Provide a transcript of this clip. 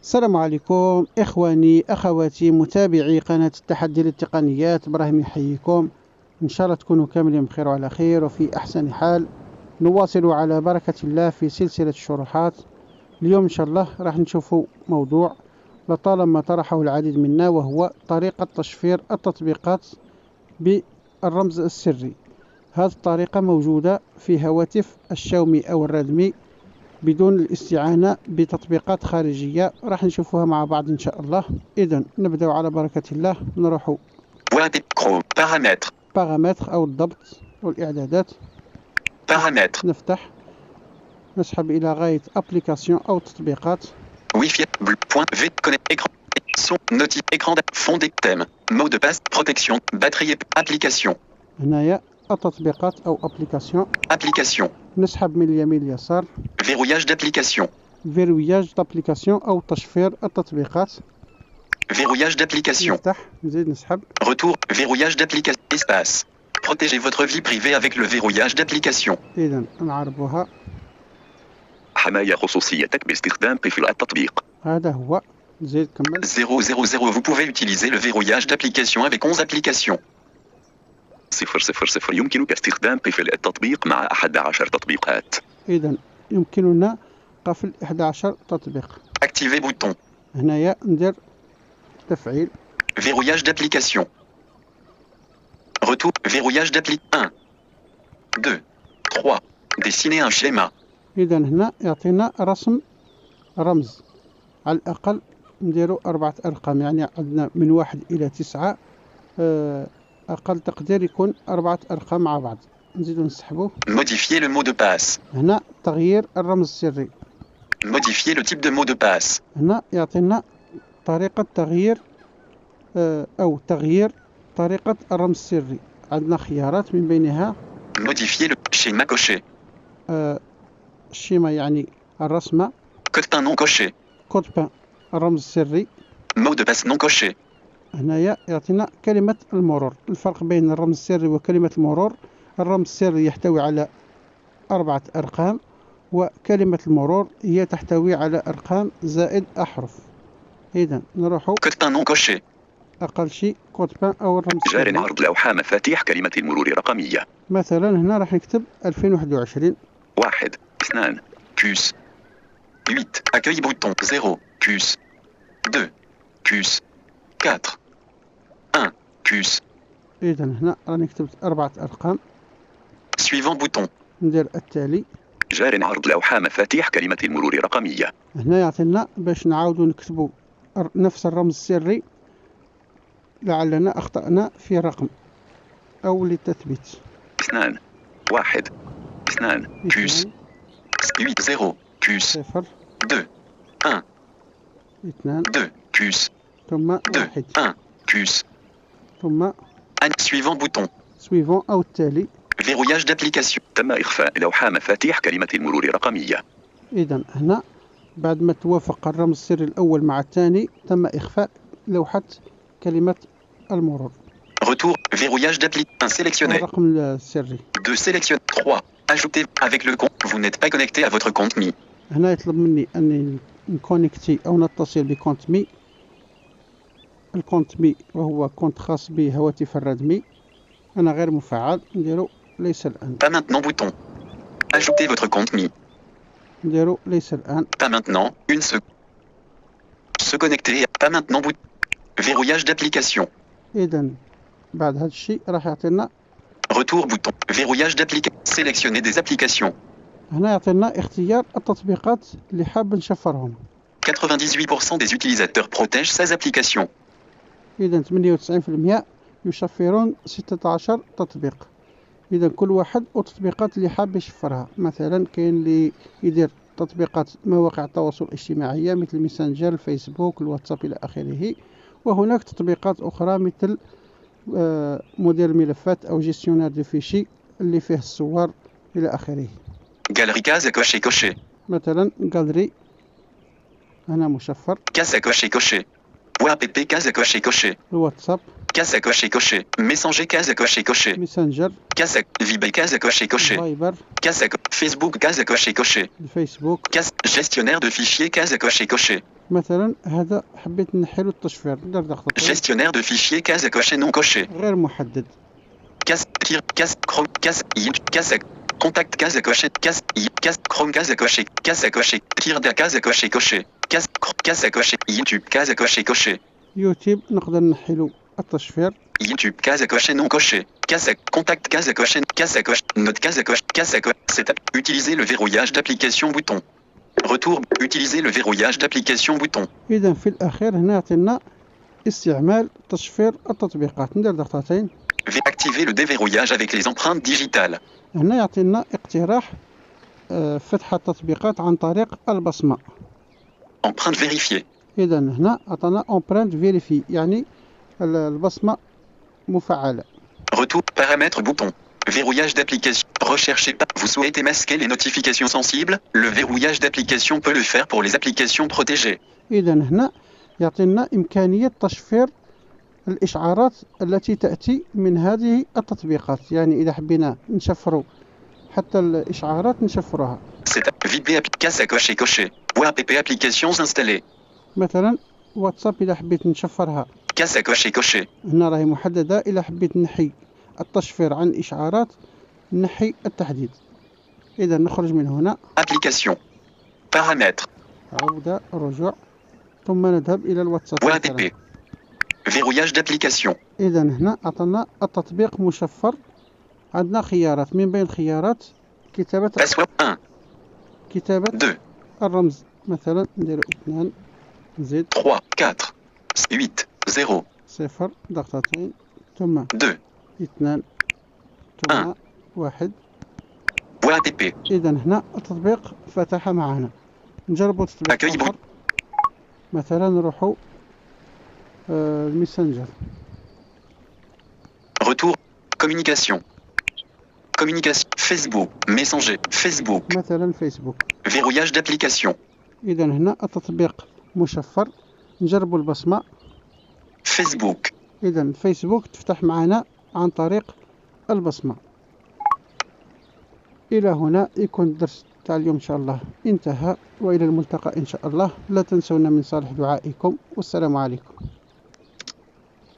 السلام عليكم إخواني أخواتي متابعي قناة التحدي للتقنيات. إبراهيم يحييكم، إن شاء الله تكونوا كاملين بخير وعلى خير وفي أحسن حال. نواصل على بركة الله في سلسلة الشروحات. اليوم إن شاء الله راح نشوفوا موضوع لطالما طرحه العديد منا، وهو طريقة تشفير التطبيقات بالرمز السري. هذه الطريقة موجودة في هواتف الشاومي أو الريدمي بدون الاستعانة بتطبيقات خارجية. راح نشوفوها مع بعض إن شاء الله. إذن نبدأ على بركة الله. نروح بارامتر أو الضبط والإعدادات. بارامتر. نفتح، نسحب إلى غاية أبليكاسيون أو تطبيقات. Wi-Fi, point V, connect, écran, son, notif, écran, fond des thèmes, mot de passe, protection, batterie, application. هنايا التطبيقات أو أبليكاسيون. Application. نسحب من اليمين لليسار. Verrouillage d'application. فيروياج d'application أو تشفير التطبيقات. Verrouillage d'application. نفتح، نزيد نسحب. Retour, verrouillage d'application. Espace. Protégez votre vie privée avec le verrouillage d'application. إذن نعربوها. حماية خصوصيتك باستخدام قفل التطبيق. هذا هو. نزيد كمل. 000. Vous pouvez utiliser le verrouillage d'application avec 11 applications. 000. يمكنك استخدام قفل التطبيق مع 11 تطبيقات. إذن يمكننا قفل 11 تطبيق. Activer bouton. هنايا ندير تفعيل. Verrouillage d'application. Retour. Verrouillage d'application. 1, 2, 3. Dessiner un schéma. إذا هنا يعطينا رمز على الأقل نديرو 4 أرقام، يعني عندنا من 1 إلى 9. أقل تقدير يكون 4 أرقام مع بعض. نزيدو نسحبو. Modifier le mot de passe. هنا تغيير الرمز السري. Modifier le type de mot de passe. هنا يعطينا طريقة تغيير أو تغيير طريقة الرمز السري. عندنا خيارات من بينها Modifier le schéma coché. الشيما يعني الرسمة. Code PIN non coché. كود بان الرمز السري. Mot de passe non coché. هنايا يعطينا كلمة المرور. الفرق بين الرمز السري وكلمة المرور: الرمز السري يحتوي على 4 أرقام، وكلمة المرور هي تحتوي على أرقام زائد أحرف. إذن نروحو Code PIN non coché. أقل شيء كود بان أو الرمز جار السري. عرض لوحة مفاتيح كلمة المرور رقمية. مثلا هنا راح نكتب 2021. 1, 2, puce. 8, accueil bouton. 0, puce. 2, puce. 4, 1, puce. إذا هنا راني كتبت 4 أرقام. Suivant bouton. ندير التالي. جار عرض لوحة مفاتيح كلمة المرور رقمية. هنا يعطينا باش نعاودو نكتبو نفس الرمز السري لعلنا أخطأنا في رقم أو للتثبيت. 2, 1, 2, puce. 8, 0, puce. 0 2, 1, 2 2, puce. ثم 2, 1 1, puce. ثم Suivant bouton. سويفون أو التالي. Verrouillage d'application. تم إخفاء لوحة مفاتيح كلمة المرور رقمية. إذا هنا بعد ما توافق الرمز السري الأول مع الثاني تم إخفاء لوحة كلمة المرور. Retour. Verrouillage d'application. 1 sélectionné. الرقم السري. 2 sélectionné. 3. Ajouter avec le compte. Vous n'êtes pas connecté à votre compte Mi. هنا يطلب مني أني نكونكتي أو نتصل بكونت مي. الكونت مي وهو كونت خاص بهواتف الريدمي. أنا غير مفعل، نديرو ليس الآن. Pas maintenant bouton. Ajouter votre compte Mi. نديرو ليس الآن. Pas maintenant. Une seconde. Se connecter. Pas maintenant bouton. Verrouillage d'application. إذا بعد هذا الشيء راح يعطينا Retour bouton. Verrouillage d'application. Sélectionner des applications. هنا يعطينا اختيار التطبيقات اللي حاب نشفرهم. 98% des utilisateurs protègent 16 applications. إذا 98% يشفرون 16 تطبيق. إذا كل واحد والتطبيقات اللي حاب يشفرها. مثلا كاين اللي يدير تطبيقات مواقع التواصل الاجتماعي مثل ميسنجر، الفيسبوك، الواتساب إلى آخره. وهناك تطبيقات أخرى مثل مدير الملفات أو جيستيونير دو فيشي اللي فيه الصور إلى آخره. Galerie case à cocher cocher. مثلا جالري هنا مشفر. Case à cocher cocher. Voix app case à cocher cocher. الواتساب. Case à cocher cocher. Messenger case à cocher cocher. ميسنجر. Case à Viber case à cocher cocher. فايبر. Case à Facebook case à cocher cocher. الفيسبوك. Case gestionnaire de fichiers case à cocher cocher. مثلا هذا حبيت نحيلو التشفير، ندير ضغطتين. Gestionnaire de fichiers, case cochée non cochée. غير محدد. Case, tire, case, Chrome, case, case, contact, case cochée, case, Chrome, case cochée, tire de case cochée, coché. Case cochée, YouTube, case cochée, coché. يوتيوب نقدر نحيلو التشفير. YouTube, case cochée non cochée. Case, contact, case cochée, note, case cochée, c'est utiliser le verrouillage d'application bouton. Retour, utiliser le verrouillage d'application bouton. إذا في الأخير هنا يعطينا استعمال تشفير التطبيقات، ندير ضغطتين. Activer le déverrouillage avec les empreintes digitales. هنا يعطينا اقتراح فتح التطبيقات عن طريق البصمة. Empreinte vérifiée. إذا هنا عطانا empreinte vérifiée، يعني البصمة مفعلة. Retour, paramètres bouton. Verrouillage d'application. Recherchez pas. Vous souhaitez masquer les notifications sensibles? Le verrouillage d'application peut le faire pour les applications protégées. إذا هنا يعطينا إمكانية تشفير الإشعارات التي تأتي من هذه التطبيقات، يعني إذا حبينا نشفروا حتى الإشعارات نشفروها. C'est vider case à cocher coché. Ou app applications installées. مثلا واتساب إذا حبيت نشفرها. Case à cocher coché. هنا راهي محددة، إذا حبيت نحي التشفير عن إشعارات نحي التحديد. إذا نخرج من هنا. Application. Paramètres. عودة، رجوع، ثم نذهب إلى الواتساب. Ou app. Verrouillage d'application. إذا هنا أعطانا التطبيق مشفر. عندنا خيارات، من بين الخيارات كتابة Password 1. كتابة 2. الرمز، مثلا نديرو 2 نزيد 3 4 8 0 0 ضغطتين ثم 2 2 ثم 1. Ou app. إذا هنا التطبيق فتح معنا. نجربوا تطبيق Accueil آخر، مثلا نروحوا الميسنجر. Retour. Communication. Communication. Facebook. Messenger. Facebook. مثلا فيسبوك. Verrouillage d'application. إذا هنا التطبيق مشفر. نجربوا البصمة. Facebook. إذا فيسبوك تفتح معنا عن طريق البصمة. إلى هنا يكون الدرس تاع اليوم إن شاء الله انتهى، وإلى الملتقى إن شاء الله. لا تنسونا من صالح دعائكم، والسلام عليكم.